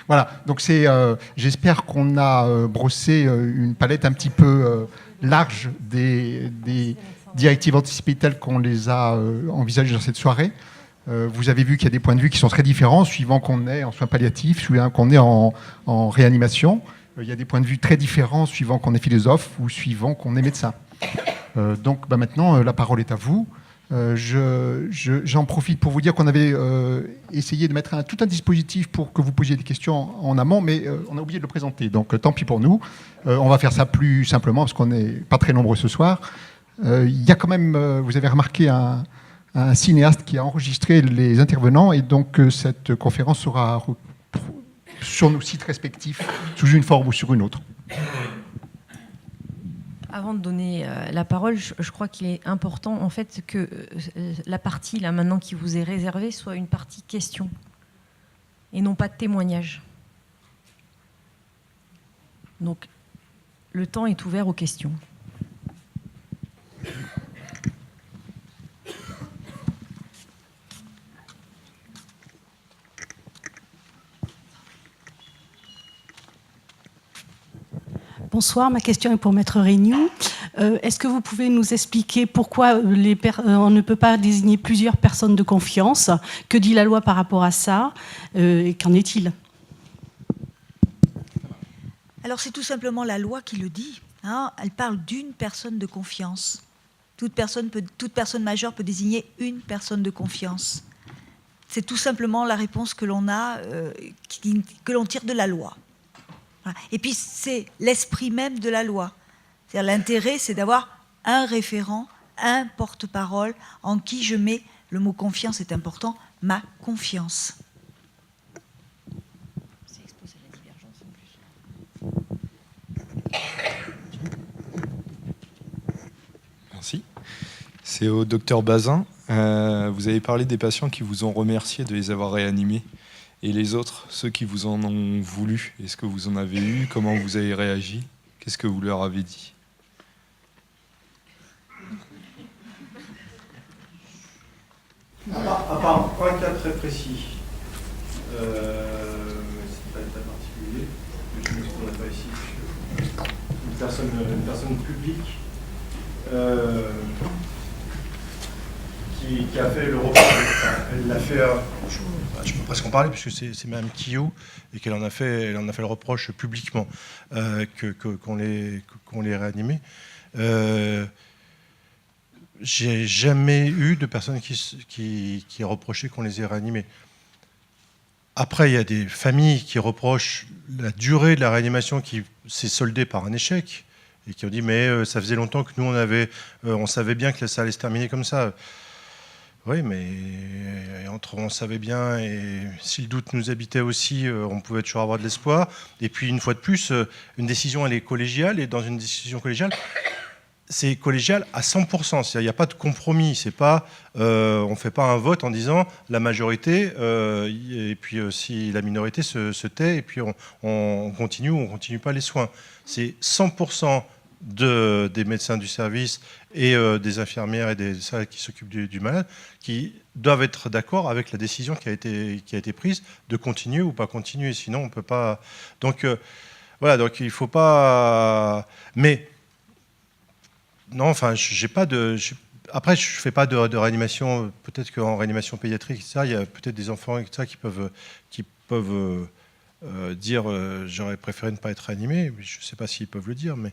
Voilà, donc j'espère qu'on a brossé une palette un petit peu large des directives anticipées telles qu'on les a envisagées dans cette soirée. Vous avez vu qu'il y a des points de vue qui sont très différents suivant qu'on est en soins palliatifs, suivant qu'on est en réanimation. Il y a des points de vue très différents suivant qu'on est philosophe ou suivant qu'on est médecin. Donc maintenant, la parole est à vous. J'en profite pour vous dire qu'on avait essayé de mettre tout un dispositif pour que vous posiez des questions en amont, mais on a oublié de le présenter. Donc tant pis pour nous. On va faire ça plus simplement parce qu'on n'est pas très nombreux ce soir. Il y a quand même, vous avez remarqué, un cinéaste qui a enregistré les intervenants et donc cette conférence sera sur nos sites respectifs sous une forme ou sur une autre. Avant de donner la parole, je crois qu'il est important en fait que la partie là maintenant qui vous est réservée soit une partie question et non pas de témoignage. Donc le temps est ouvert aux questions. Bonsoir, ma question est pour Maître Reignoux. Est-ce que vous pouvez nous expliquer pourquoi on ne peut pas désigner plusieurs personnes de confiance? Que dit la loi par rapport à ça? Et qu'en est-il? Alors c'est tout simplement la loi qui le dit. Hein. Elle parle d'une personne de confiance. Toute personne majeure peut désigner une personne de confiance. C'est tout simplement la réponse que l'on a, que l'on tire de la loi. Et puis c'est l'esprit même de la loi. C'est-à-dire l'intérêt, c'est d'avoir un référent, un porte-parole en qui je mets, le mot confiance est important, ma confiance. C'est exposé à la divergence en plus. Merci. C'est au docteur Bazin. Vous avez parlé des patients qui vous ont remercié de les avoir réanimés. Et les autres, ceux qui vous en ont voulu, est-ce que vous en avez eu? Comment vous avez réagi? Qu'est-ce que vous leur avez dit? À part un cas très précis, c'est pas un cas particulier, je ne m'exprimerai pas ici, une personne publique qui a fait le reproche, elle l'a fait, je peux presque en parler puisque c'est Mme Quillot et qu'elle en a fait le reproche publiquement qu'on les réanimé. J'ai jamais eu de personne qui reprochait qu'on les ait réanimés. Après, il y a des familles qui reprochent la durée de la réanimation qui s'est soldée par un échec et qui ont dit mais ça faisait longtemps que nous on savait bien que ça allait se terminer comme ça. Oui, mais entre on savait bien et si le doute nous habitait aussi, on pouvait toujours avoir de l'espoir. Et puis une fois de plus, une décision elle est collégiale et dans une décision collégiale, c'est collégial à 100%. Il n'y a pas de compromis. C'est pas, on ne fait pas un vote en disant la majorité et puis si la minorité se tait et puis on continue ou on ne continue pas les soins. C'est 100% des médecins du service et des infirmières et des salariés qui s'occupent du malade qui doivent être d'accord avec la décision qui a été prise de continuer ou pas continuer. Sinon, on ne peut pas... Donc, voilà, donc il ne faut pas... Mais, non, enfin, j'ai pas de... Après, je ne fais pas de réanimation. Peut-être qu'en réanimation pédiatrique, etc., il y a peut-être des enfants etc., qui peuvent dire j'aurais préféré ne pas être réanimé. Je ne sais pas s'ils peuvent le dire, mais...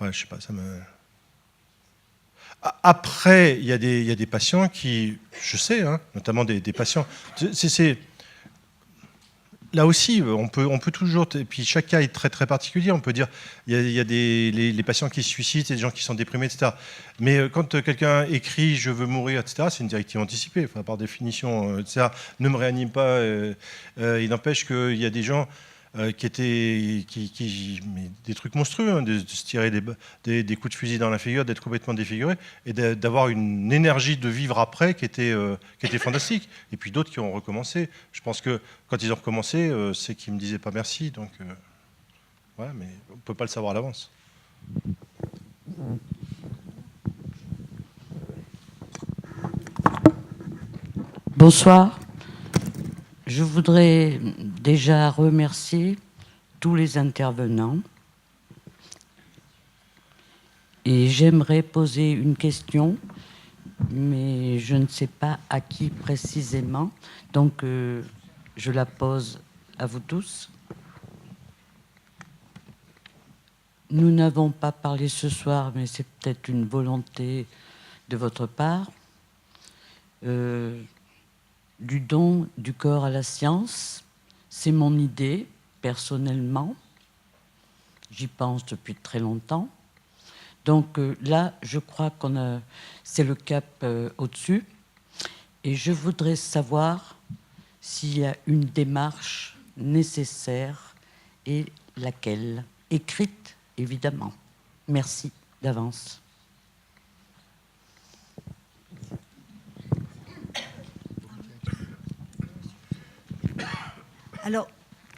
Ouais, je sais pas, ça me... Après, il y a des patients qui, je sais, hein, notamment des patients... Là aussi, on peut toujours... Et puis chaque cas est très très particulier. On peut dire, il y a les patients qui se suicident, il y a des gens qui sont déprimés, etc. Mais quand quelqu'un écrit « je veux mourir », etc., c'est une directive anticipée, enfin, par définition, etc. Ne me réanime pas. Il n'empêche qu'il y a des gens... mais des trucs monstrueux, hein, de se tirer des coups de fusil dans la figure, d'être complètement défiguré, et d'avoir une énergie de vivre après qui était fantastique. Et puis d'autres qui ont recommencé. Je pense que quand ils ont recommencé, c'est qu'ils ne me disaient pas merci. Donc, ouais, mais on ne peut pas le savoir à l'avance. Bonsoir. Je voudrais déjà remercier tous les intervenants et j'aimerais poser une question, mais je ne sais pas à qui précisément, donc je la pose à vous tous. Nous n'avons pas parlé ce soir, mais c'est peut-être une volonté de votre part, du don du corps à la science. C'est mon idée, personnellement. J'y pense depuis très longtemps. Donc là, je crois c'est le cap au-dessus. Et je voudrais savoir s'il y a une démarche nécessaire et laquelle, écrite évidemment. Merci d'avance. Alors,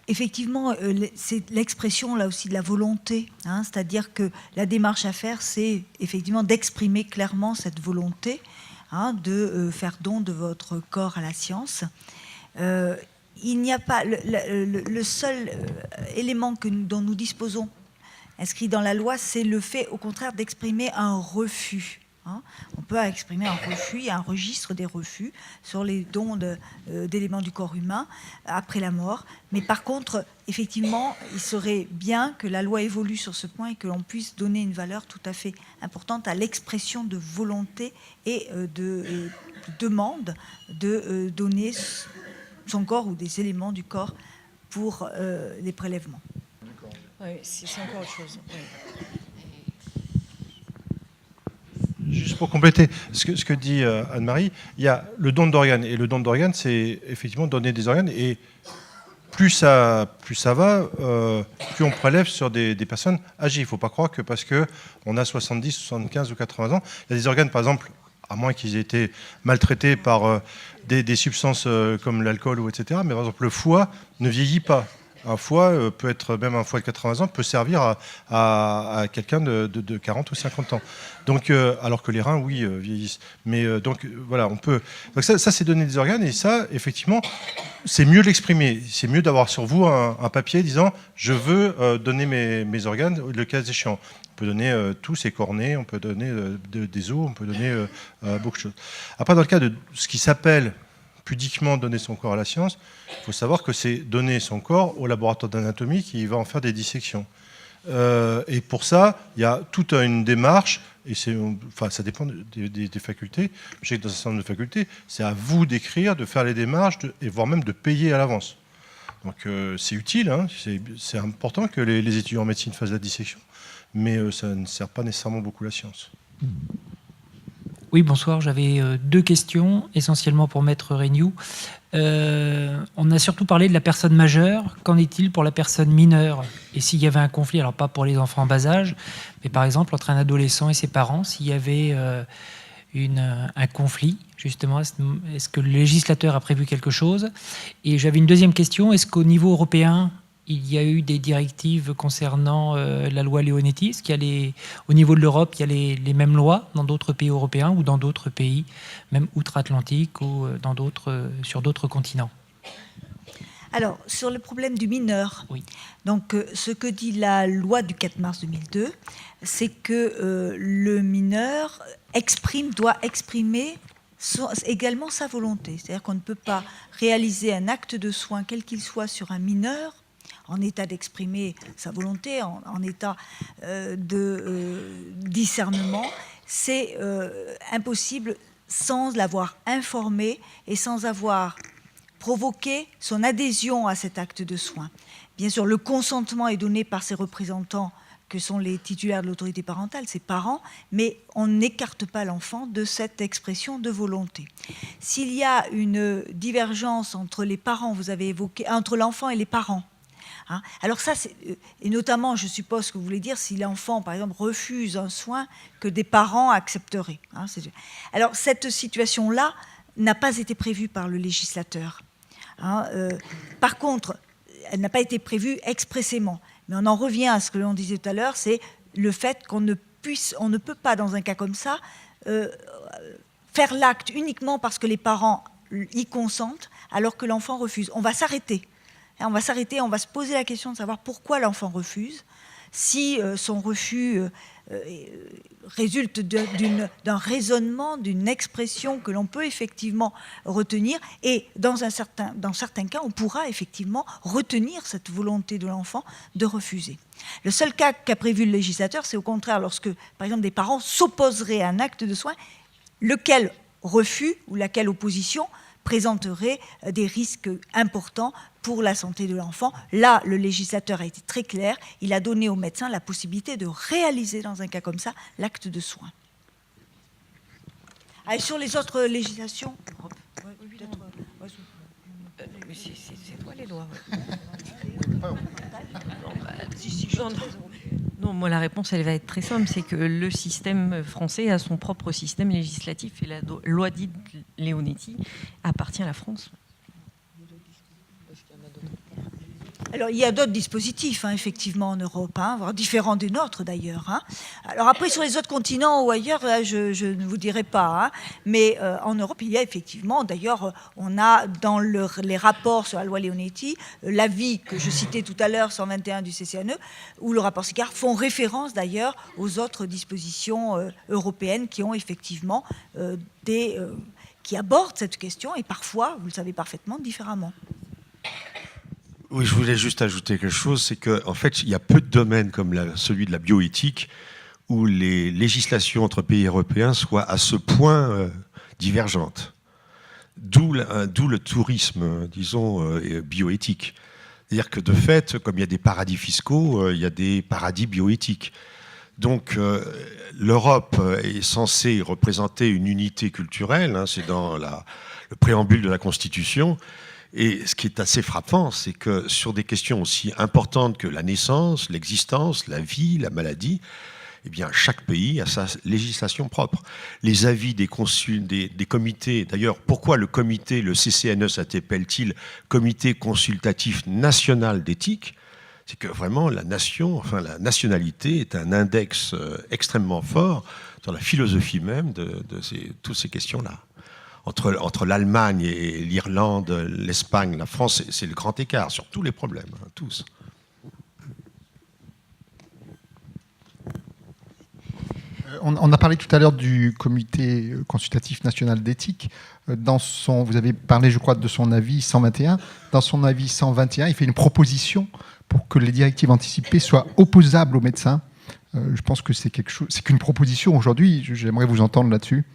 effectivement, c'est l'expression là aussi de la volonté, hein, c'est-à-dire que la démarche à faire, c'est effectivement d'exprimer clairement cette volonté, hein, de faire don de votre corps à la science. Il n'y a pas le seul élément dont nous disposons inscrit dans la loi, c'est le fait, au contraire, d'exprimer un refus. Hein. On peut exprimer un refus, il y a un registre des refus sur les dons d'éléments du corps humain après la mort. Mais par contre, effectivement, il serait bien que la loi évolue sur ce point et que l'on puisse donner une valeur tout à fait importante à l'expression de volonté et de demande de donner son corps ou des éléments du corps pour les prélèvements. Oui, c'est encore autre chose. Oui. Juste pour compléter ce que dit Anne-Marie, il y a le don d'organes. Et le don d'organes, c'est effectivement donner des organes. Et plus ça va, plus on prélève sur des personnes âgées. Il ne faut pas croire que parce qu'on a 70, 75 ou 80 ans, il y a des organes, par exemple, à moins qu'ils aient été maltraités par des substances comme l'alcool, ou etc. Mais par exemple, le foie ne vieillit pas. Un foie peut être, même un foie de 80 ans, peut servir à quelqu'un de 40 ou 50 ans. Donc, alors que les reins, oui, vieillissent. Mais donc, voilà, on peut. Donc ça c'est donner des organes, et ça, effectivement, c'est mieux de l'exprimer. C'est mieux d'avoir sur vous un papier disant je veux donner mes organes, le cas échéant. On peut donner tous ses cornets, on peut donner des os, on peut donner beaucoup de choses. Après, dans le cas de ce qui s'appelle pudiquement donner son corps à la science, il faut savoir que c'est donner son corps au laboratoire d'anatomie qui va en faire des dissections. Et pour ça, il y a toute une démarche, et ça dépend des facultés. Je sais que dans un certain nombre de facultés, c'est à vous d'écrire, de faire les démarches, et voire même de payer à l'avance. Donc c'est utile, hein, c'est important que les étudiants en médecine fassent la dissection, mais ça ne sert pas nécessairement beaucoup la science. Oui, bonsoir. J'avais deux questions, essentiellement pour Maître Reignoux. On a surtout parlé de la personne majeure. Qu'en est-il pour la personne mineure? Et s'il y avait un conflit, alors pas pour les enfants en bas âge, mais par exemple entre un adolescent et ses parents, s'il y avait un conflit, justement, est-ce que le législateur a prévu quelque chose? Et j'avais une deuxième question. Est-ce qu'au niveau européen, il y a eu des directives concernant la loi Leonetti? Est-ce qu'il y a au niveau de l'Europe, il y a les mêmes lois dans d'autres pays européens ou dans d'autres pays, même outre-Atlantique ou sur d'autres continents? Alors, sur le problème du mineur, oui. Donc, ce que dit la loi du 4 mars 2002, c'est que le mineur doit exprimer également sa volonté. C'est-à-dire qu'on ne peut pas réaliser un acte de soin, quel qu'il soit, sur un mineur, en état d'exprimer sa volonté, en état de discernement. C'est impossible sans l'avoir informé et sans avoir provoqué son adhésion à cet acte de soin. Bien sûr, le consentement est donné par ses représentants, que sont les titulaires de l'autorité parentale, ses parents, mais on n'écarte pas l'enfant de cette expression de volonté. S'il y a une divergence entre les parents, vous avez évoqué, entre l'enfant et les parents, hein, alors ça, et notamment, je suppose que vous voulez dire, si l'enfant, par exemple, refuse un soin que des parents accepteraient. Hein, alors, cette situation-là n'a pas été prévue par le législateur. Hein, par contre, elle n'a pas été prévue expressément. Mais on en revient à ce que l'on disait tout à l'heure, c'est le fait qu'on ne peut pas, dans un cas comme ça, faire l'acte uniquement parce que les parents y consentent alors que l'enfant refuse. On va s'arrêter. On va s'arrêter, on va se poser la question de savoir pourquoi l'enfant refuse. Si son refus résulte d'un raisonnement, d'une expression que l'on peut effectivement retenir, et dans certains cas, on pourra effectivement retenir cette volonté de l'enfant de refuser. Le seul cas qu'a prévu le législateur, c'est au contraire lorsque, par exemple, des parents s'opposeraient à un acte de soin, lequel refus ou laquelle opposition présenterait des risques importants pour la santé de l'enfant. Là, le législateur a été très clair. Il a donné au médecin la possibilité de réaliser, dans un cas comme ça, l'acte de soin. Et sur les autres législations, c'est toi les lois. Non, moi la réponse elle va être très simple, c'est que le système français a son propre système législatif et la loi dite Leonetti appartient à la France. Alors, il y a d'autres dispositifs, effectivement, en Europe, différents des nôtres, d'ailleurs. Alors, après, sur les autres continents ou ailleurs, je ne vous dirai pas. Mais en Europe, il y a effectivement, d'ailleurs, on a dans les rapports sur la loi Leonetti, l'avis que je citais tout à l'heure, 121 du CCNE, ou le rapport Sicard, font référence, d'ailleurs, aux autres dispositions européennes qui ont effectivement qui abordent cette question, et parfois, vous le savez parfaitement, différemment. Oui, je voulais juste ajouter quelque chose, c'est qu'en fait, il y a peu de domaines comme celui de la bioéthique où les législations entre pays européens soient à ce point divergentes. D'où le tourisme, disons, bioéthique. C'est-à-dire que de fait, comme il y a des paradis fiscaux, il y a des paradis bioéthiques. Donc l'Europe est censée représenter une unité culturelle, c'est dans le préambule de la Constitution. Et ce qui est assez frappant, c'est que sur des questions aussi importantes que la naissance, l'existence, la vie, la maladie, eh bien, chaque pays a sa législation propre. Les avis des comités, d'ailleurs, pourquoi le CCNE s'appelle-t-il Comité consultatif national d'éthique ? C'est que vraiment, la nationalité est un index extrêmement fort dans la philosophie même de toutes ces questions-là. Entre l'Allemagne et l'Irlande, l'Espagne, la France, c'est le grand écart sur tous les problèmes, tous. On a parlé tout à l'heure du comité consultatif national d'éthique. Vous avez parlé, je crois, de son avis 121. Dans son avis 121, il fait une proposition pour que les directives anticipées soient opposables aux médecins. Je pense que c'est quelque chose, c'est qu'une proposition aujourd'hui. J'aimerais vous entendre là-dessus.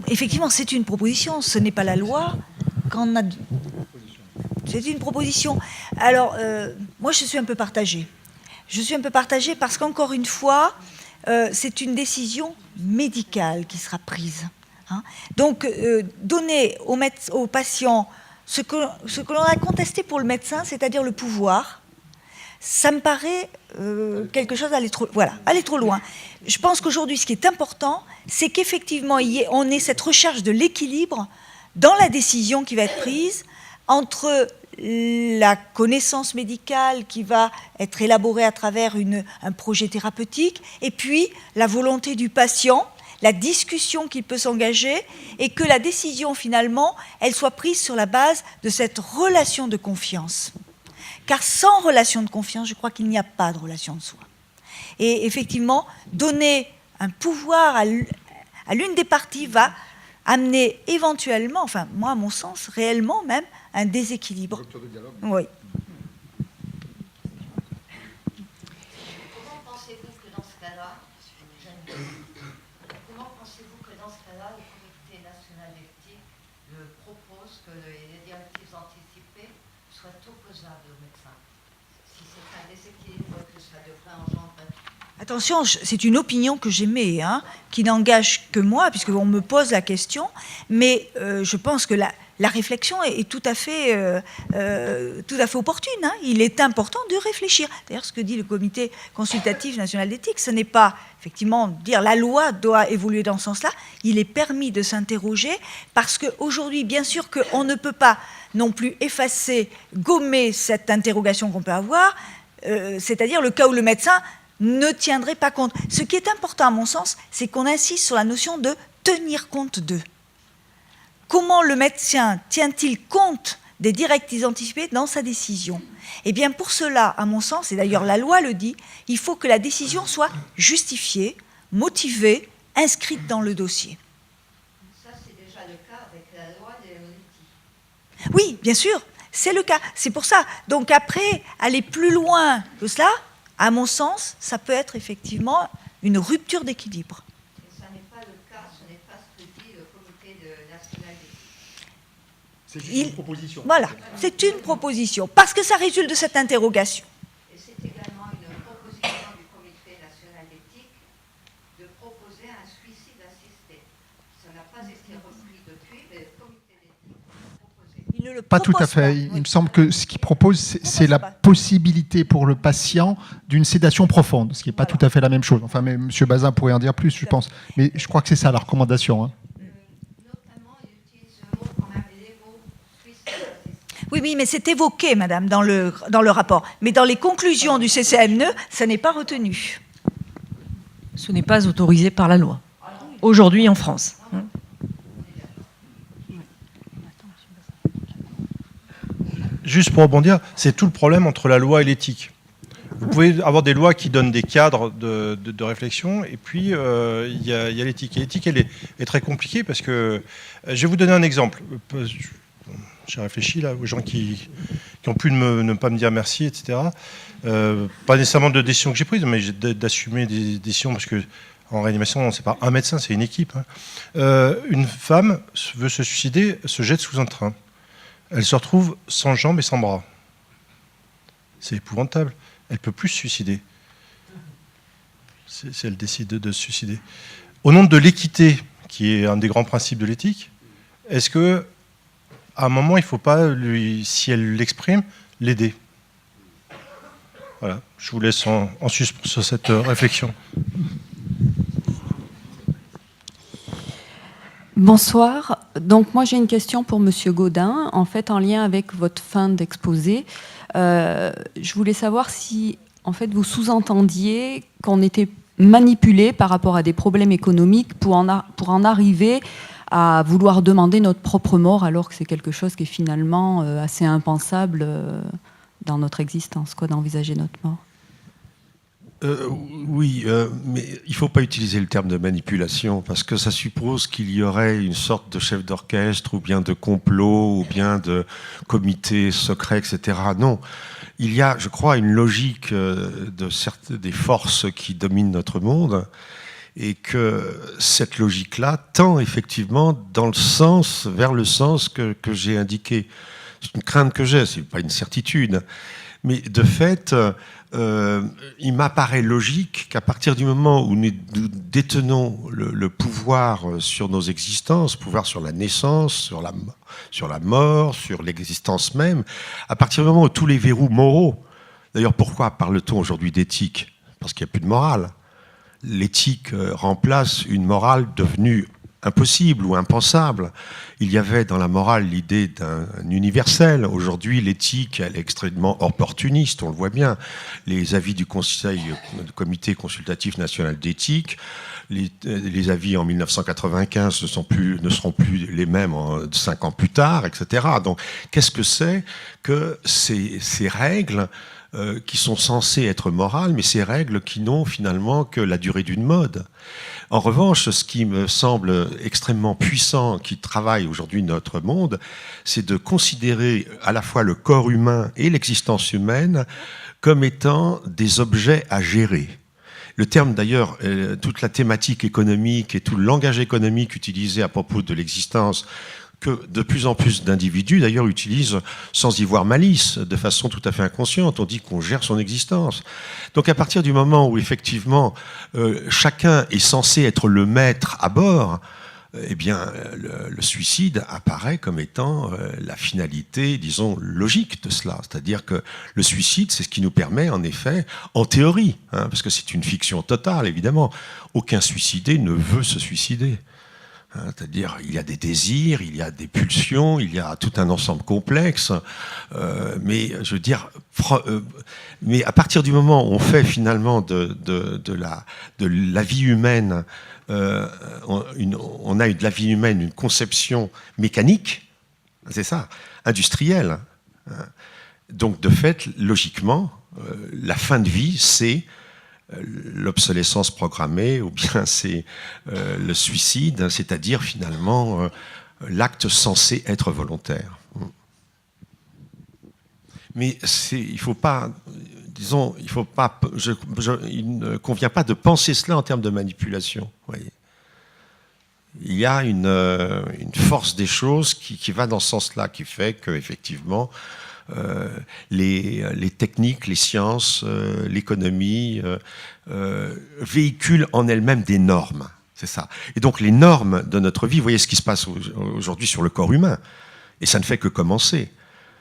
Effectivement, c'est une proposition, ce n'est pas la loi. C'est une proposition. Alors, moi, je suis un peu partagée. Je suis un peu partagée parce qu'encore une fois, c'est une décision médicale qui sera prise. Donc, donner aux patients ce que l'on a contesté pour le médecin, c'est-à-dire le pouvoir, ça me paraît quelque chose aller trop loin. Je pense qu'aujourd'hui, ce qui est important, c'est qu'effectivement, on ait cette recherche de l'équilibre dans la décision qui va être prise entre la connaissance médicale qui va être élaborée à travers un projet thérapeutique et puis la volonté du patient, la discussion qu'il peut s'engager et que la décision, finalement, elle soit prise sur la base de cette relation de confiance. Car sans relation de confiance, je crois qu'il n'y a pas de relation de soi. Et effectivement, donner un pouvoir à l'une des parties va amener éventuellement, enfin, moi, à mon sens, réellement même, un déséquilibre. Rupture de dialogue. Oui. Comment pensez-vous que dans ce cas-là, le comité national d'éthique propose que les directives anticipées soient opposables aux médecins? Si c'est un déséquilibre que ça devrait engendrer. Attention, c'est une opinion que j'émets, qui n'engage que moi, puisqu'on me pose la question, mais je pense que la réflexion est tout à fait opportune. Il est important de réfléchir. D'ailleurs, ce que dit le comité consultatif national d'éthique, ce n'est pas effectivement dire la loi doit évoluer dans ce sens-là. Il est permis de s'interroger parce qu'aujourd'hui, bien sûr qu'on ne peut pas non plus effacer, gommer cette interrogation qu'on peut avoir, c'est-à-dire le cas où le médecin ne tiendrait pas compte. Ce qui est important à mon sens, c'est qu'on insiste sur la notion de tenir compte d'eux. Comment le médecin tient-il compte des directives anticipées dans sa décision? Eh bien, pour cela, à mon sens, et d'ailleurs la loi le dit, il faut que la décision soit justifiée, motivée, inscrite dans le dossier. Ça, c'est déjà le cas avec la loi des Leonetti. Oui, bien sûr, c'est le cas. C'est pour ça. Donc après, aller plus loin que cela, à mon sens, ça peut être effectivement une rupture d'équilibre. Et ça n'est pas le cas, ce n'est pas ce que dit le comité national d'éthique. C'est juste une proposition. Voilà, c'est une proposition, parce que ça résulte de cette interrogation. Et c'est également une proposition du comité national d'éthique de proposer un suicide assisté. Ça n'a pas été repris depuis, mais le comité d'éthique l'a proposé. Il ne le Pas tout à propose fait. pas. Il me semble que ce qu'il propose, c'est la pas. possibilité pour le patient d'une sédation profonde, ce qui n'est pas tout à fait la même chose. Enfin, mais M. Bazin pourrait en dire plus, je pense. Mais je crois que c'est ça la recommandation. Hein. Notamment, il utilise le mot quand même, les mots suicide assisté. Oui, mais c'est évoqué, madame, dans le rapport. Mais dans les conclusions du CCME, ça n'est pas retenu. Ce n'est pas autorisé par la loi, aujourd'hui en France. Juste pour rebondir, c'est tout le problème entre la loi et l'éthique. Vous pouvez avoir des lois qui donnent des cadres de réflexion, et puis il y a l'éthique. Et l'éthique, elle est très compliquée parce que... Je vais vous donner un exemple. J'ai réfléchi là aux gens qui ont pu ne pas me dire merci, etc. Pas nécessairement de décisions que j'ai prises, mais d'assumer des décisions, parce que en réanimation, c'est pas un médecin, c'est une équipe. Une femme veut se suicider, se jette sous un train. Elle se retrouve sans jambes et sans bras. C'est épouvantable. Elle ne peut plus se suicider. Si elle décide de se suicider. Au nom de l'équité, qui est un des grands principes de l'éthique, est-ce que, à un moment, il ne faut pas, si elle l'exprime, l'aider? Voilà. Je vous laisse en suspens sur cette réflexion. Bonsoir. Donc moi j'ai une question pour Monsieur Gaudin, en fait en lien avec votre fin d'exposé. Je voulais savoir si en fait vous sous-entendiez qu'on était manipulé par rapport à des problèmes économiques pour en arriver à vouloir demander notre propre mort, alors que c'est quelque chose qui est finalement assez impensable dans notre existence, quoi, d'envisager notre mort. Oui, mais il ne faut pas utiliser le terme de manipulation, parce que ça suppose qu'il y aurait une sorte de chef d'orchestre, ou bien de complot, ou bien de comité secret, etc. Non. Il y a, je crois, une logique des forces qui dominent notre monde, et que cette logique-là tend effectivement vers le sens que j'ai indiqué. C'est une crainte que j'ai, ce n'est pas une certitude. Mais de fait, il m'apparaît logique qu'à partir du moment où nous détenons le pouvoir sur nos existences, pouvoir sur la naissance, sur la mort, sur l'existence même, à partir du moment où tous les verrous moraux, d'ailleurs pourquoi parle-t-on aujourd'hui d'éthique? Parce qu'il n'y a plus de morale. L'éthique remplace une morale devenue impossible ou impensable. Il y avait dans la morale l'idée d'un universel. Aujourd'hui, l'éthique, elle est extrêmement opportuniste, on le voit bien. Les avis du comité consultatif national d'éthique, les avis en 1995 ne seront plus les mêmes 5 ans plus tard, etc. Donc, qu'est-ce que c'est que ces règles qui sont censées être morales, mais ces règles qui n'ont finalement que la durée d'une mode? En revanche, ce qui me semble extrêmement puissant, qui travaille aujourd'hui notre monde, c'est de considérer à la fois le corps humain et l'existence humaine comme étant des objets à gérer. Le terme d'ailleurs, toute la thématique économique et tout le langage économique utilisé à propos de l'existence, que de plus en plus d'individus d'ailleurs utilisent sans y voir malice, de façon tout à fait inconsciente. On dit qu'on gère son existence. Donc à partir du moment où effectivement chacun est censé être le maître à bord, eh bien le suicide apparaît comme étant la finalité, disons, logique de cela. C'est-à-dire que le suicide, c'est ce qui nous permet en effet, en théorie, parce que c'est une fiction totale évidemment, aucun suicidé ne veut se suicider. C'est-à-dire, il y a des désirs, il y a des pulsions, il y a tout un ensemble complexe. Mais je veux dire, mais à partir du moment où on fait finalement de la vie humaine, on a de la vie humaine une conception mécanique, c'est ça, industrielle. Donc, de fait, logiquement, la fin de vie, c'est l'obsolescence programmée, ou bien c'est le suicide, c'est-à-dire finalement l'acte censé être volontaire. Mais il ne faut pas, disons, il ne convient pas de penser cela en termes de manipulation. Voyez. Il y a une force des choses qui va dans ce sens-là, qui fait qu'effectivement, les techniques, les sciences, l'économie véhiculent en elles-mêmes des normes. C'est ça. Et donc les normes de notre vie, vous voyez ce qui se passe aujourd'hui sur le corps humain, et ça ne fait que commencer.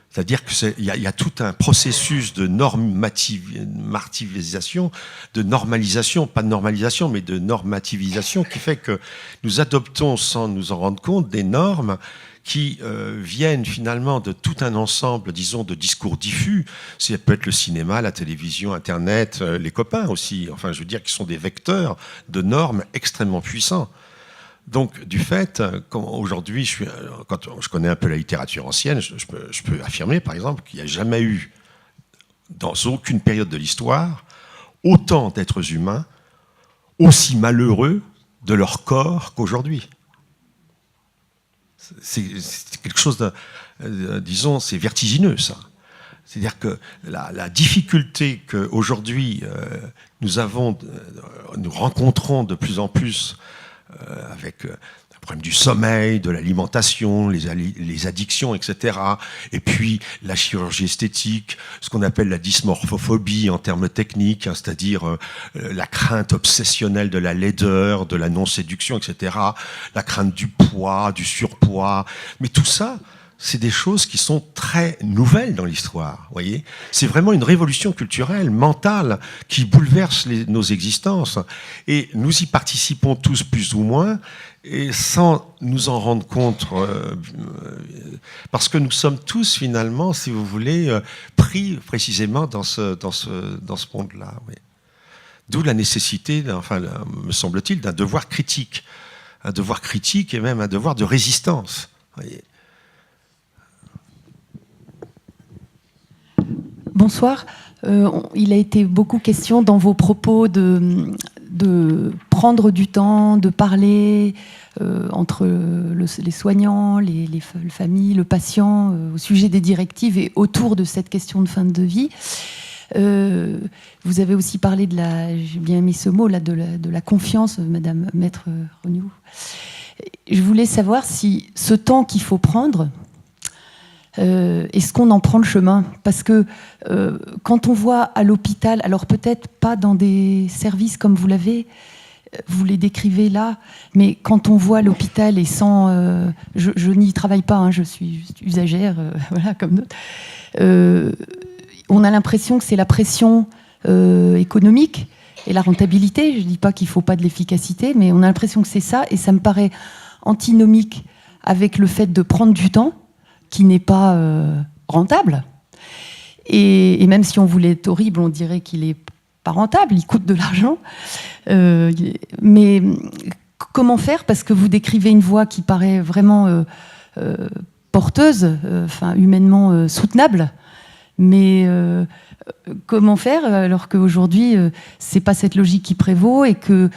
C'est-à-dire qu'il y a tout un processus de normativisation, de normalisation, pas de normalisation, mais de normativisation, qui fait que nous adoptons, sans nous en rendre compte, des normes qui viennent finalement de tout un ensemble, disons, de discours diffus. Ça peut être le cinéma, la télévision, Internet, les copains aussi, enfin je veux dire, qui sont des vecteurs de normes extrêmement puissants. Donc, du fait, aujourd'hui, quand je connais un peu la littérature ancienne, je peux affirmer, par exemple, qu'il n'y a jamais eu, dans aucune période de l'histoire, autant d'êtres humains aussi malheureux de leur corps qu'aujourd'hui. C'est quelque chose de, disons, c'est vertigineux, ça. C'est-à-dire que la difficulté qu'aujourd'hui nous rencontrons de plus en plus avec le problème du sommeil, de l'alimentation, les addictions, etc. Et puis la chirurgie esthétique, ce qu'on appelle la dysmorphophobie en termes techniques, hein, c'est-à-dire la crainte obsessionnelle de la laideur, de la non-séduction, etc. La crainte du poids, du surpoids. Mais tout ça, c'est des choses qui sont très nouvelles dans l'histoire, voyez. C'est vraiment une révolution culturelle, mentale, qui bouleverse nos existences. Et nous y participons tous plus ou moins, et sans nous en rendre compte, parce que nous sommes tous finalement, si vous voulez, pris précisément dans ce monde-là. Oui. D'où la nécessité, enfin, me semble-t-il, d'un devoir critique. Un devoir critique et même un devoir de résistance, voyez. Bonsoir. Il a été beaucoup question dans vos propos de prendre du temps, de parler entre les soignants, les familles, le patient, au sujet des directives et autour de cette question de fin de vie. Vous avez aussi parlé j'ai bien aimé ce mot là, de la confiance, Madame Maître Regnoux. Je voulais savoir si ce temps qu'il faut prendre, est-ce qu'on en prend le chemin? Parce que quand on voit à l'hôpital, alors peut-être pas dans des services comme vous les décrivez là, mais quand on voit l'hôpital et sans... je n'y travaille pas, hein, je suis usagère, voilà, comme d'autres. On a l'impression que c'est la pression économique et la rentabilité. Je ne dis pas qu'il ne faut pas de l'efficacité, mais on a l'impression que c'est ça, et ça me paraît antinomique avec le fait de prendre du temps, qui n'est pas rentable. Et même si on voulait être horrible, on dirait qu'il n'est pas rentable, il coûte de l'argent. Mais comment faire? Parce que vous décrivez une voie qui paraît vraiment porteuse, humainement soutenable. Mais comment faire alors qu'aujourd'hui, c'est pas cette logique qui prévaut et que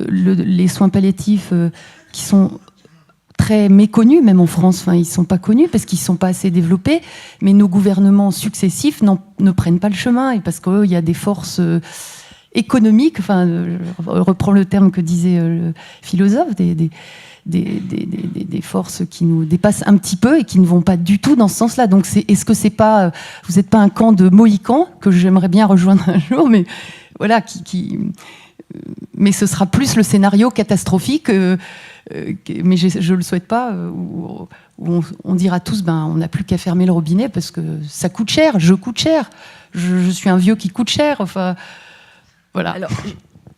les soins palliatifs qui sont très méconnus, même en France, ils ne sont pas connus parce qu'ils ne sont pas assez développés, mais nos gouvernements successifs ne prennent pas le chemin, et parce qu'il y a des forces économiques, je reprends le terme que disait le philosophe, des forces qui nous dépassent un petit peu et qui ne vont pas du tout dans ce sens-là. Donc est-ce que c'est pas, vous n'êtes pas un camp de Mohicans que j'aimerais bien rejoindre un jour, mais voilà, mais ce sera plus le scénario catastrophique, mais je ne le souhaite pas, où on dira tous, on n'a plus qu'à fermer le robinet parce que ça coûte cher, je coûte cher, je suis un vieux qui coûte cher, voilà. Alors,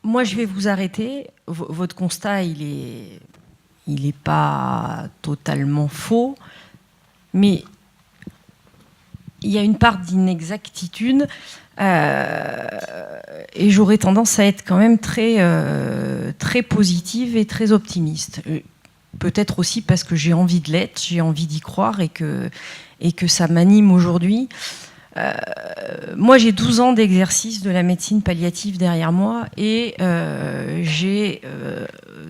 moi je vais vous arrêter, votre constat il est il n'est pas totalement faux, mais il y a une part d'inexactitude et j'aurais tendance à être quand même très positive et très optimiste. Peut-être aussi parce que j'ai envie de l'être, j'ai envie d'y croire et que ça m'anime aujourd'hui. Moi, j'ai 12 ans d'exercice de la médecine palliative derrière moi et j'ai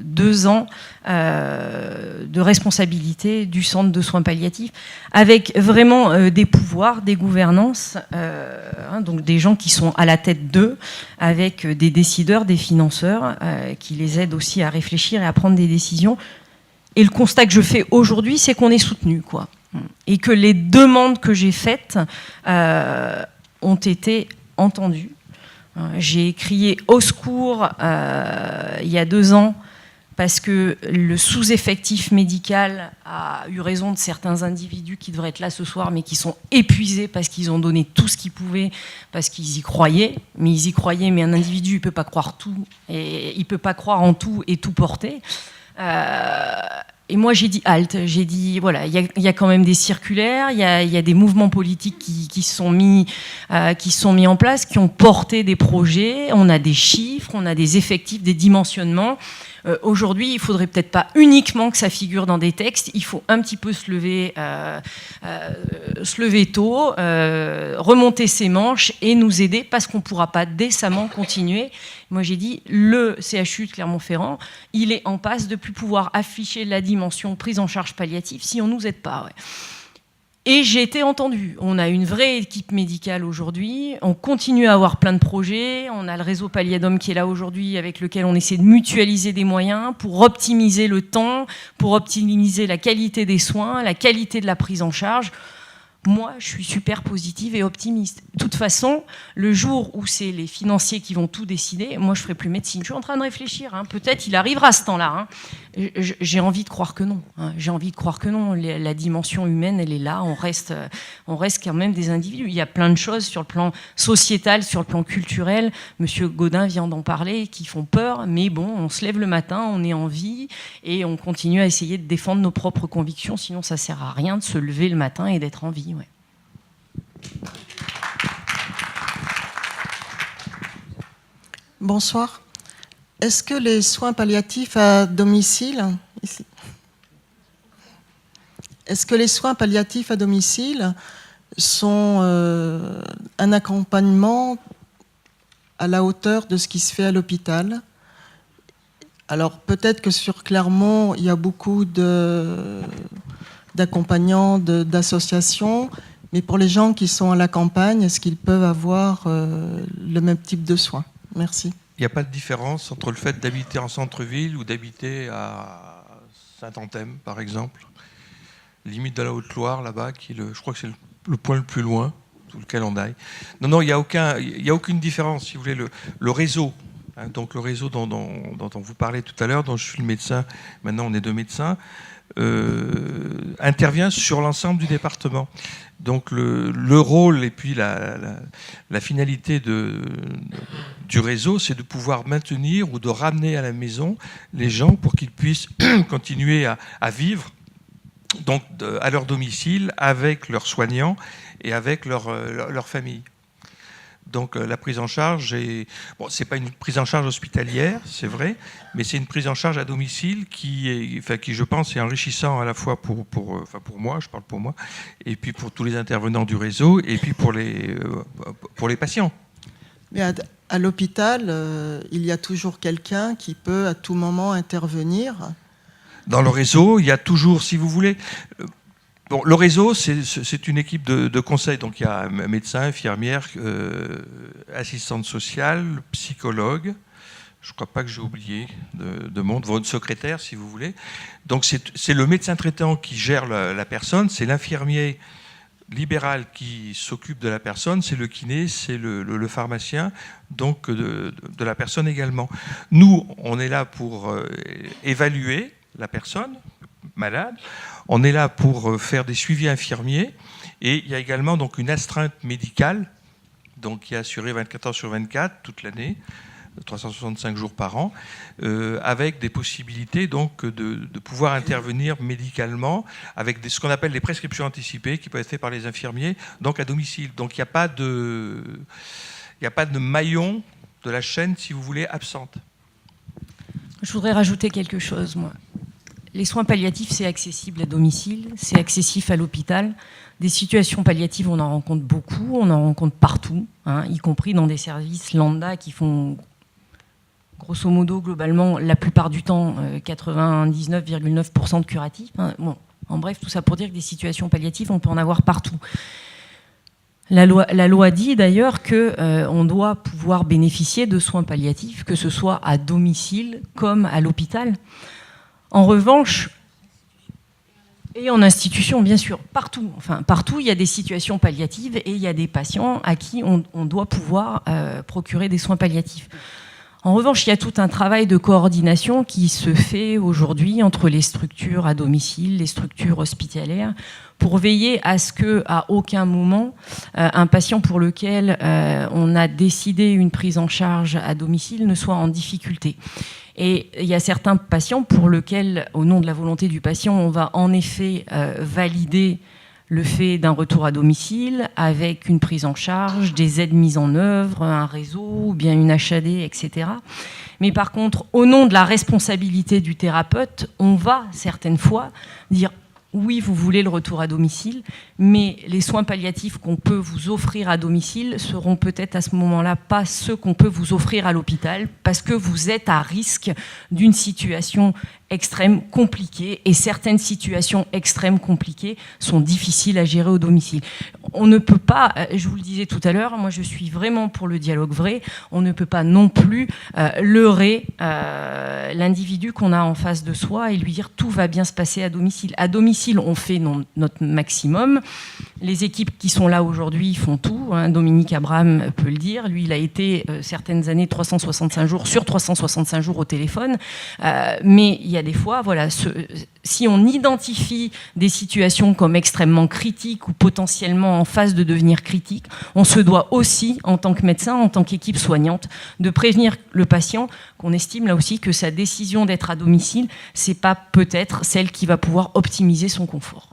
2 ans de responsabilité du centre de soins palliatifs avec vraiment des pouvoirs, des gouvernances, donc des gens qui sont à la tête d'eux, avec des décideurs, des financeurs qui les aident aussi à réfléchir et à prendre des décisions. Et le constat que je fais aujourd'hui, c'est qu'on est soutenu, quoi. Et que les demandes que j'ai faites ont été entendues. J'ai crié au secours il y a 2 ans parce que le sous-effectif médical a eu raison de certains individus qui devraient être là ce soir mais qui sont épuisés parce qu'ils ont donné tout ce qu'ils pouvaient, parce qu'ils y croyaient. Mais ils y croyaient, mais un individu, il ne peut pas croire tout, et il ne peut pas croire en tout et tout porter. Et moi, j'ai dit halte. J'ai dit, voilà, il y a quand même des circulaires, il y a des mouvements politiques qui sont mis en place, qui ont porté des projets. On a des chiffres, on a des effectifs, des dimensionnements. Aujourd'hui, il ne faudrait peut-être pas uniquement que ça figure dans des textes. Il faut un petit peu se lever tôt, remonter ses manches et nous aider parce qu'on ne pourra pas décemment continuer. Moi, j'ai dit, le CHU de Clermont-Ferrand, il est en passe de ne plus pouvoir afficher la dimension prise en charge palliative si on ne nous aide pas. Ouais. Et j'ai été entendue. On a une vraie équipe médicale aujourd'hui. On continue à avoir plein de projets. On a le réseau Palliadom qui est là aujourd'hui, avec lequel on essaie de mutualiser des moyens pour optimiser le temps, pour optimiser la qualité des soins, la qualité de la prise en charge. Moi, je suis super positive et optimiste. De toute façon, le jour où c'est les financiers qui vont tout décider, moi, je ne ferai plus médecine. Je suis en train de réfléchir. Peut-être il arrivera ce temps-là. J'ai envie de croire que non. J'ai envie de croire que non. La dimension humaine, elle est là. On reste quand même des individus. Il y a plein de choses sur le plan sociétal, sur le plan culturel. Monsieur Gaudin vient d'en parler, qui font peur. Mais bon, on se lève le matin, on est en vie et on continue à essayer de défendre nos propres convictions. Sinon, ça ne sert à rien de se lever le matin et d'être en vie. Ouais. Bonsoir. Est-ce que les soins palliatifs à domicile, sont un accompagnement à la hauteur de ce qui se fait à l'hôpital? Alors peut-être que sur Clermont, il y a beaucoup d'accompagnants, d'associations, mais pour les gens qui sont à la campagne, est-ce qu'ils peuvent avoir le même type de soins? Merci. Il n'y a pas de différence entre le fait d'habiter en centre-ville ou d'habiter à Saint-Anthème, par exemple. Limite de la Haute-Loire, là-bas, je crois que c'est le point le plus loin, sous lequel on aille. Non, il n'y a aucune différence, si vous voulez. Le réseau, donc le réseau dont vous parlez tout à l'heure, dont je suis le médecin, maintenant on est 2 médecins, intervient sur l'ensemble du département. Donc le rôle et puis la finalité du réseau, c'est de pouvoir maintenir ou de ramener à la maison les gens pour qu'ils puissent continuer à vivre donc à leur domicile avec leurs soignants et avec leur famille. Donc la prise en charge, c'est pas une prise en charge hospitalière, c'est vrai, mais c'est une prise en charge à domicile qui je pense est enrichissant à la fois pour moi, je parle pour moi, et puis pour tous les intervenants du réseau, et puis pour les patients. Mais à l'hôpital, il y a toujours quelqu'un qui peut à tout moment intervenir. Dans le réseau, il y a toujours, si vous voulez. Bon, le réseau, c'est une équipe de conseil. Donc, il y a médecin, infirmière, assistante sociale, psychologue. Je ne crois pas que j'ai oublié de monde. Votre secrétaire, si vous voulez. Donc, c'est le médecin traitant qui gère la personne. C'est l'infirmier libéral qui s'occupe de la personne. C'est le kiné, c'est le pharmacien, donc de la personne également. Nous, on est là pour évaluer la personne malade. On est là pour faire des suivis infirmiers et il y a également donc une astreinte médicale donc qui est assurée 24 heures sur 24 toute l'année 365 jours par an, avec des possibilités donc de pouvoir intervenir médicalement avec ce qu'on appelle des prescriptions anticipées qui peuvent être faites par les infirmiers, donc à domicile. Donc il n'y a pas de maillon de la chaîne, si vous voulez, absente. Je voudrais rajouter quelque chose, moi. Les soins palliatifs, c'est accessible à domicile, c'est accessible à l'hôpital. Des situations palliatives, on en rencontre beaucoup, on en rencontre partout, hein, y compris dans des services lambda qui font, grosso modo, globalement, la plupart du temps, 99,9% de curatifs. Hein. Bon, en bref, tout ça pour dire que des situations palliatives, on peut en avoir partout. La loi dit d'ailleurs qu'on doit pouvoir bénéficier de soins palliatifs, que ce soit à domicile comme à l'hôpital. En revanche, et en institution, bien sûr, partout. Enfin, partout, il y a des situations palliatives et il y a des patients à qui on doit pouvoir procurer des soins palliatifs. En revanche, il y a tout un travail de coordination qui se fait aujourd'hui entre les structures à domicile, les structures hospitalières, pour veiller à ce qu'à aucun moment, un patient pour lequel on a décidé une prise en charge à domicile ne soit en difficulté. Et il y a certains patients pour lesquels, au nom de la volonté du patient, on va en effet valider le fait d'un retour à domicile avec une prise en charge, des aides mises en œuvre, un réseau ou bien une HAD, etc. Mais par contre, au nom de la responsabilité du thérapeute, on va certaines fois dire oui, vous voulez le retour à domicile, mais les soins palliatifs qu'on peut vous offrir à domicile seront peut-être à ce moment-là pas ceux qu'on peut vous offrir à l'hôpital parce que vous êtes à risque d'une situation extrême compliquée et certaines situations extrêmes compliquées sont difficiles à gérer au domicile. On ne peut pas, je vous le disais tout à l'heure, moi je suis vraiment pour le dialogue vrai, on ne peut pas non plus leurrer l'individu qu'on a en face de soi et lui dire tout va bien se passer à domicile. À domicile, on fait notre maximum. Les équipes qui sont là aujourd'hui font tout. Hein. Dominique Abraham peut le dire. Lui, il a été certaines années 365 jours sur 365 jours au téléphone. Mais il y a des fois, voilà, si on identifie des situations comme extrêmement critiques ou potentiellement en phase de devenir critique, on se doit aussi, en tant que médecin, en tant qu'équipe soignante, de prévenir le patient qu'on estime là aussi que sa décision d'être à domicile, c'est pas peut-être celle qui va pouvoir optimiser son confort.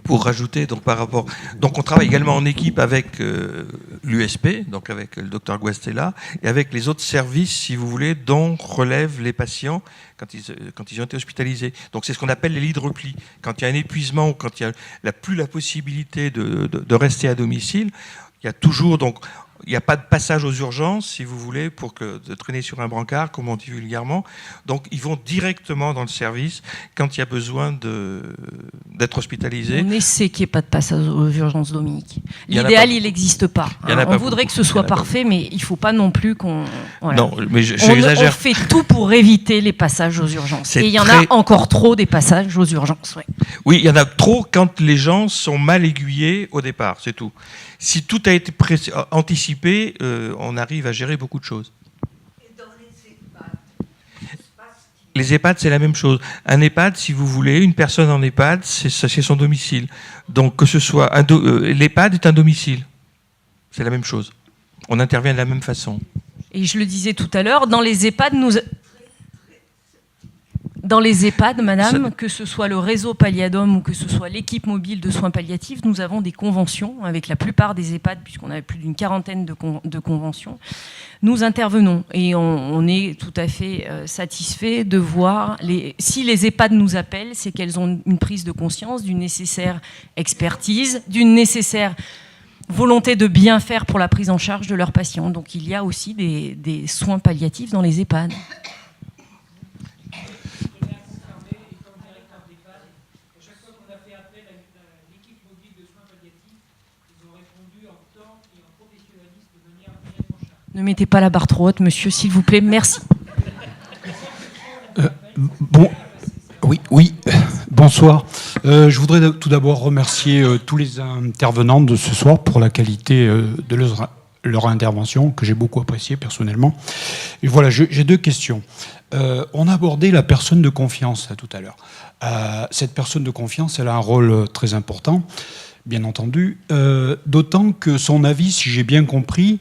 Pour rajouter, donc on travaille également en équipe avec l'USP, donc avec le docteur Guastella, et avec les autres services, si vous voulez, dont relèvent les patients quand ils ont été hospitalisés. Donc c'est ce qu'on appelle les lits de repli. Quand il y a un épuisement ou quand il n'y a plus la possibilité de rester à domicile, il y a toujours donc. Il n'y a pas de passage aux urgences, si vous voulez, de traîner sur un brancard, comme on dit vulgairement. Donc, ils vont directement dans le service quand il y a besoin d'être hospitalisé. On essaie qu'il n'y ait pas de passage aux urgences, Dominique. L'idéal, il n'existe pas. On voudrait que ce soit parfait, mais il ne faut pas non plus qu'on... Voilà. Non, mais j'exagère. On fait tout pour éviter les passages aux urgences. Et il y en a encore trop des passages aux urgences. Ouais. Oui, il y en a trop quand les gens sont mal aiguillés au départ, c'est tout. Si tout a été anticipé, on arrive à gérer beaucoup de choses. Les EHPAD, c'est la même chose. Un EHPAD, si vous voulez, une personne en EHPAD, c'est son domicile. Donc, que ce soit l'EHPAD est un domicile. C'est la même chose. On intervient de la même façon. Et je le disais tout à l'heure, dans les EHPAD, madame, que ce soit le réseau Palliadom ou que ce soit l'équipe mobile de soins palliatifs, nous avons des conventions avec la plupart des EHPAD, puisqu'on a plus d'une quarantaine de conventions. Nous intervenons et on est tout à fait satisfait de voir, si les EHPAD nous appellent, c'est qu'elles ont une prise de conscience d'une nécessaire expertise, d'une nécessaire volonté de bien faire pour la prise en charge de leurs patients. Donc il y a aussi des soins palliatifs dans les EHPAD. Ne mettez pas la barre trop haute, monsieur, s'il vous plaît. Merci. Bonsoir. Je voudrais tout d'abord remercier tous les intervenants de ce soir pour la qualité de leur intervention, que j'ai beaucoup appréciée personnellement. Et voilà, j'ai deux questions. On a abordé la personne de confiance tout à l'heure. Cette personne de confiance, elle a un rôle très important, bien entendu, d'autant que son avis, si j'ai bien compris,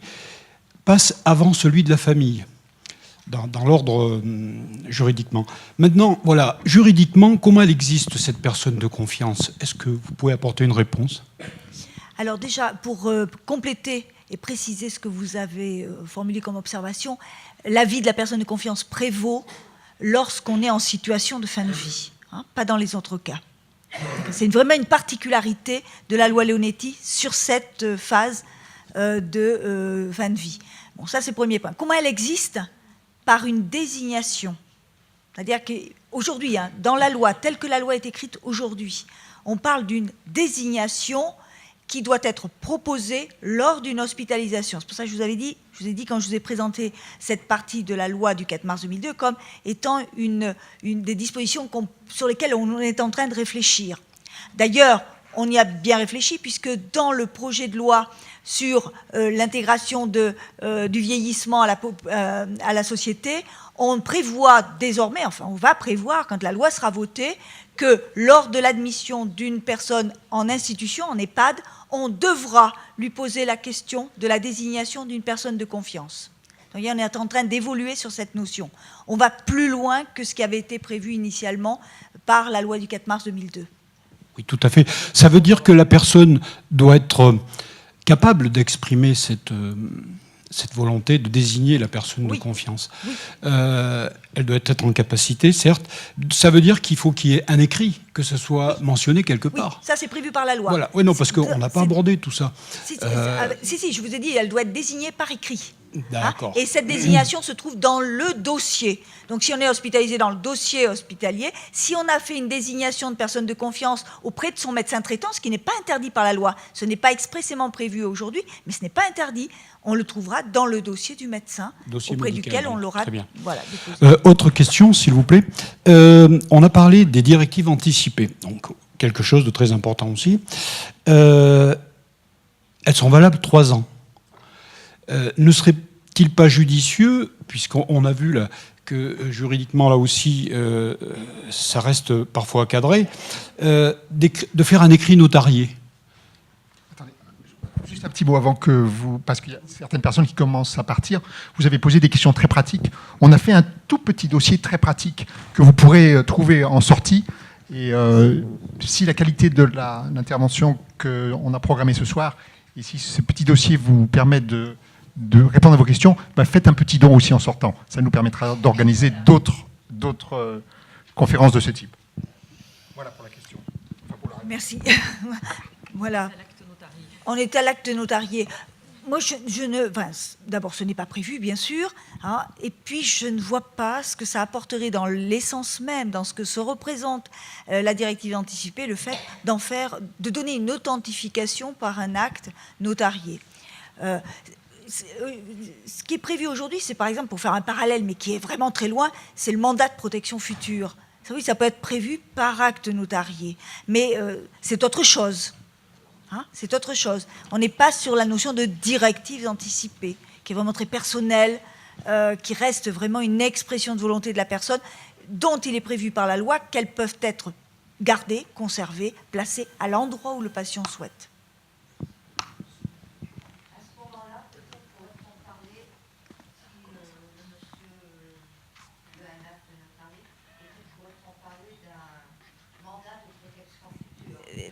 passe avant celui de la famille, dans l'ordre juridiquement. Maintenant, voilà, juridiquement, comment elle existe, cette personne de confiance? Est-ce que vous pouvez apporter une réponse? Alors déjà, pour compléter et préciser ce que vous avez formulé comme observation, l'avis de la personne de confiance prévaut lorsqu'on est en situation de fin de vie, hein, pas dans les autres cas. C'est vraiment une particularité de la loi Leonetti sur cette phase de fin de vie. Bon, ça c'est le premier point. Comment elle existe? Par une désignation. C'est-à-dire qu'aujourd'hui, hein, dans la loi, telle que la loi est écrite aujourd'hui, on parle d'une désignation qui doit être proposée lors d'une hospitalisation. C'est pour ça que je vous ai dit quand je vous ai présenté cette partie de la loi du 4 mars 2002 comme étant une des dispositions sur lesquelles on est en train de réfléchir. D'ailleurs, on y a bien réfléchi puisque dans le projet de loi sur l'intégration du vieillissement à la société, on prévoit désormais, enfin on va prévoir quand la loi sera votée, que lors de l'admission d'une personne en institution, en EHPAD, on devra lui poser la question de la désignation d'une personne de confiance. Donc, on est en train d'évoluer sur cette notion. On va plus loin que ce qui avait été prévu initialement par la loi du 4 mars 2002. Oui, tout à fait. Ça veut dire que la personne doit être capable d'exprimer cette volonté de désigner la personne de confiance. Oui. Elle doit être en capacité, certes. Ça veut dire qu'il faut qu'il y ait un écrit, que ce soit mentionné quelque part. Oui, ça c'est prévu par la loi. Voilà. Oui, non, parce qu'on n'a pas abordé tout ça. Si, je vous ai dit, elle doit être désignée par écrit. D'accord. Et cette désignation se trouve dans le dossier. Donc si on est hospitalisé dans le dossier hospitalier, si on a fait une désignation de personne de confiance auprès de son médecin traitant, ce qui n'est pas interdit par la loi, ce n'est pas expressément prévu aujourd'hui, mais ce n'est pas interdit, on le trouvera dans le dossier du médecin, auprès duquel on l'aura déposé. Autre question, s'il vous plaît. On a parlé des directives anticipées, donc quelque chose de très important aussi. Elles sont valables 3 ans. Ne serait-il pas judicieux, puisqu'on a vu là, que juridiquement, là aussi, ça reste parfois cadré, de faire un écrit notarié? Attendez, juste un petit mot avant que vous... Parce qu'il y a certaines personnes qui commencent à partir. Vous avez posé des questions très pratiques. On a fait un tout petit dossier très pratique que vous pourrez trouver en sortie. Et si la qualité de l'intervention qu'on a programmée ce soir, et si ce petit dossier vous permet de répondre à vos questions, faites un petit don aussi en sortant. Ça nous permettra d'organiser d'autres conférences de ce type. Voilà pour la question. Merci. Voilà. On est à l'acte notarié. Moi, d'abord, ce n'est pas prévu, bien sûr, hein, et puis je ne vois pas ce que ça apporterait dans l'essence même, dans ce que se représente la directive anticipée, le fait de donner une authentification par un acte notarié. Ce qui est prévu aujourd'hui, c'est par exemple, pour faire un parallèle, mais qui est vraiment très loin, c'est le mandat de protection future. Ça, oui, ça peut être prévu par acte notarié, mais c'est autre chose. Hein, c'est autre chose. On n'est pas sur la notion de directives anticipées, qui est vraiment très personnelle, qui reste vraiment une expression de volonté de la personne, dont il est prévu par la loi qu'elles peuvent être gardées, conservées, placées à l'endroit où le patient souhaite.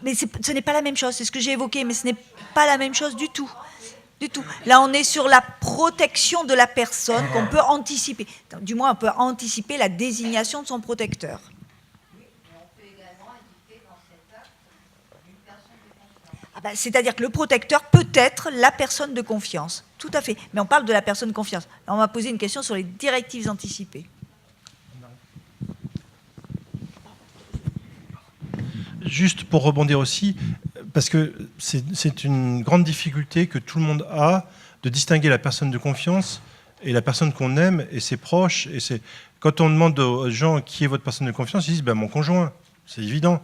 Mais ce n'est pas la même chose, c'est ce que j'ai évoqué, mais ce n'est pas la même chose du tout. Du tout. Là, on est sur la protection de la personne qu'on peut anticiper. Du moins, on peut anticiper la désignation de son protecteur. Oui, mais on peut également indiquer dans cet acte une personne de confiance. C'est-à-dire que le protecteur peut être la personne de confiance. Tout à fait. Mais on parle de la personne de confiance. Là, on m'a posé une question sur les directives anticipées. Juste pour rebondir aussi, parce que c'est une grande difficulté que tout le monde a de distinguer la personne de confiance et la personne qu'on aime et ses proches. Quand on demande aux gens qui est votre personne de confiance, ils disent mon conjoint, c'est évident.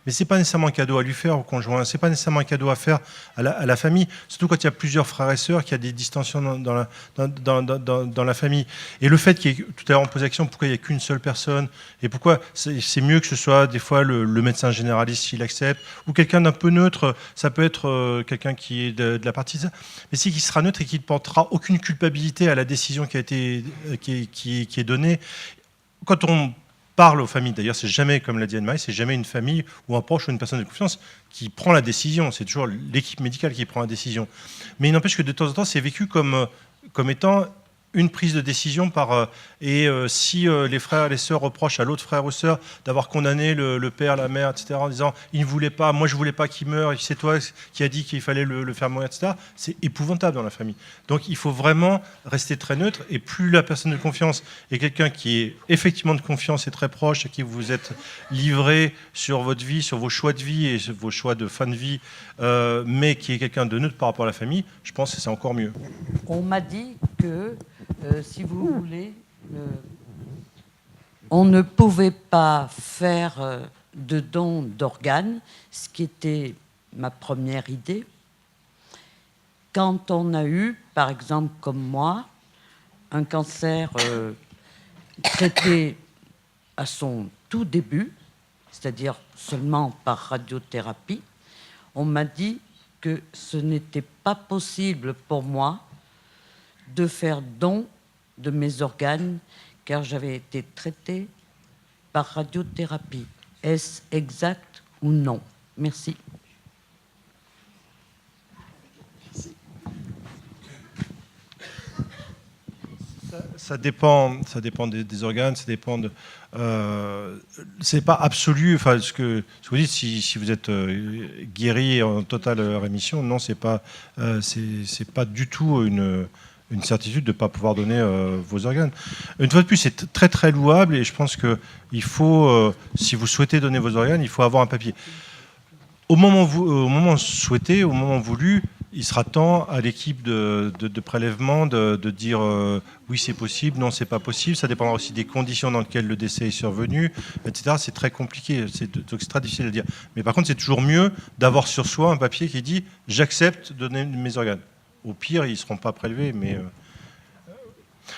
mais c'est pas nécessairement un cadeau à lui faire au conjoint, c'est pas nécessairement un cadeau à faire à la famille, surtout quand il y a plusieurs frères et sœurs, qu'il y a des distensions dans la famille. Et le fait qu'il y ait, tout à l'heure on posait la question, pourquoi il n'y a qu'une seule personne, et pourquoi c'est mieux que ce soit des fois le médecin généraliste s'il accepte, ou quelqu'un d'un peu neutre, ça peut être quelqu'un qui est de la partie, mais c'est qu'il sera neutre et qu'il ne portera aucune culpabilité à la décision qui est donnée. Quand on parle aux familles, d'ailleurs c'est jamais, comme l'a dit Anne-Marie, c'est jamais une famille ou un proche ou une personne de confiance qui prend la décision, c'est toujours l'équipe médicale qui prend la décision. Mais il n'empêche que de temps en temps c'est vécu comme étant une prise de décision si les frères et les sœurs reprochent à l'autre frère ou sœur d'avoir condamné le père, la mère, etc., en disant il ne voulait pas, moi je ne voulais pas qu'il meure, c'est toi qui as dit qu'il fallait le faire mourir, etc., c'est épouvantable dans la famille. Donc il faut vraiment rester très neutre, et plus la personne de confiance est quelqu'un qui est effectivement de confiance et très proche, à qui vous êtes livré sur votre vie, sur vos choix de vie et sur vos choix de fin de vie, mais qui est quelqu'un de neutre par rapport à la famille, je pense que c'est encore mieux. On m'a dit que si vous voulez, on ne pouvait pas faire de dons d'organes, ce qui était ma première idée. Quand on a eu, par exemple comme moi, un cancer traité à son tout début, c'est-à-dire seulement par radiothérapie, on m'a dit que ce n'était pas possible pour moi de faire don de mes organes, car j'avais été traitée par radiothérapie. Est-ce exact ou non? Merci. Ça dépend des organes, ça dépend de... c'est pas absolu, enfin, ce que vous dites, si vous êtes guéri en totale rémission, non, c'est pas du tout une certitude de ne pas pouvoir donner vos organes. Une fois de plus, c'est très très louable, et je pense qu'il faut, si vous souhaitez donner vos organes, il faut avoir un papier. Au moment souhaité, au moment voulu, il sera temps à l'équipe de prélèvement de dire oui c'est possible, non c'est pas possible, ça dépendra aussi des conditions dans lesquelles le décès est survenu, etc. C'est très compliqué, donc c'est très difficile à dire. Mais par contre c'est toujours mieux d'avoir sur soi un papier qui dit j'accepte de donner mes organes. Au pire, ils ne seront pas prélevés, mais...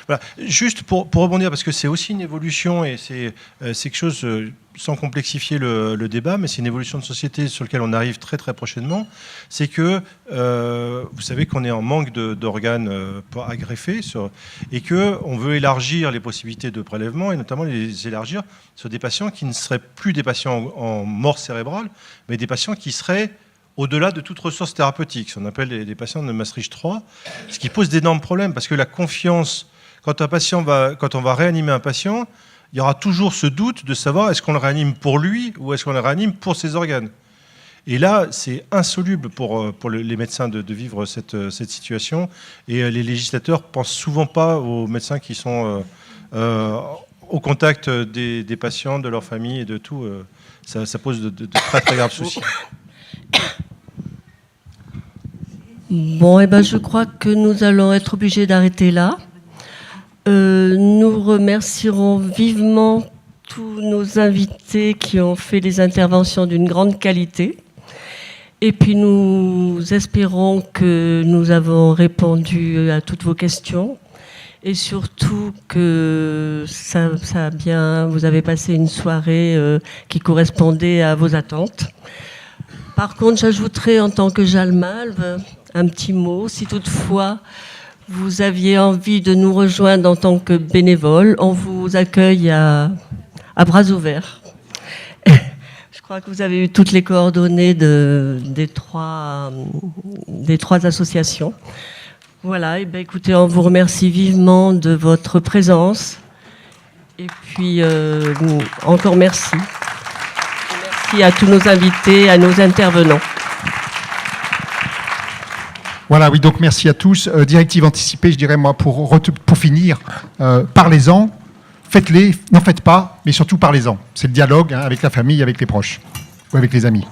Voilà. Juste pour rebondir, parce que c'est aussi une évolution, et c'est quelque chose, sans complexifier le débat, mais c'est une évolution de société sur laquelle on arrive très très prochainement, c'est que vous savez qu'on est en manque d'organes à greffer, et qu'on veut élargir les possibilités de prélèvement, et notamment les élargir sur des patients qui ne seraient plus des patients en mort cérébrale, mais des patients qui seraient au-delà de toute ressource thérapeutique, ce qu'on appelle les patients de Maastricht 3, ce qui pose d'énormes problèmes, parce que la confiance, quand on va réanimer un patient, il y aura toujours ce doute de savoir est-ce qu'on le réanime pour lui ou est-ce qu'on le réanime pour ses organes. Et là, c'est insoluble pour les médecins de vivre cette situation, et les législateurs ne pensent souvent pas aux médecins qui sont au contact des patients, de leur famille et de tout. Ça pose de très très graves soucis. Bon, eh ben, je crois que nous allons être obligés d'arrêter là. Nous remercierons vivement tous nos invités qui ont fait des interventions d'une grande qualité. Et puis nous espérons que nous avons répondu à toutes vos questions. Et surtout que vous avez passé une soirée qui correspondait à vos attentes. Par contre, j'ajouterai en tant que Jalmalve un petit mot. Si toutefois vous aviez envie de nous rejoindre en tant que bénévole, on vous accueille à bras ouverts. Je crois que vous avez eu toutes les coordonnées des trois associations. Voilà, et bien écoutez, on vous remercie vivement de votre présence. Et puis, encore merci. Merci à tous nos invités, à nos intervenants. Voilà, oui, donc merci à tous. Directive anticipée, je dirais, moi, pour finir, parlez-en, faites-les, n'en faites pas, mais surtout parlez-en. C'est le dialogue avec la famille, avec les proches ou avec les amis.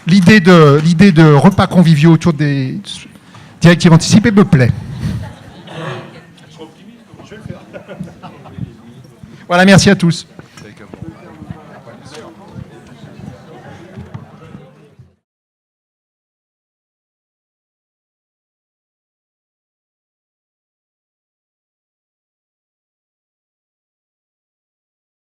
L'idée de repas conviviaux autour des directives anticipées me plaît. Voilà, merci à tous.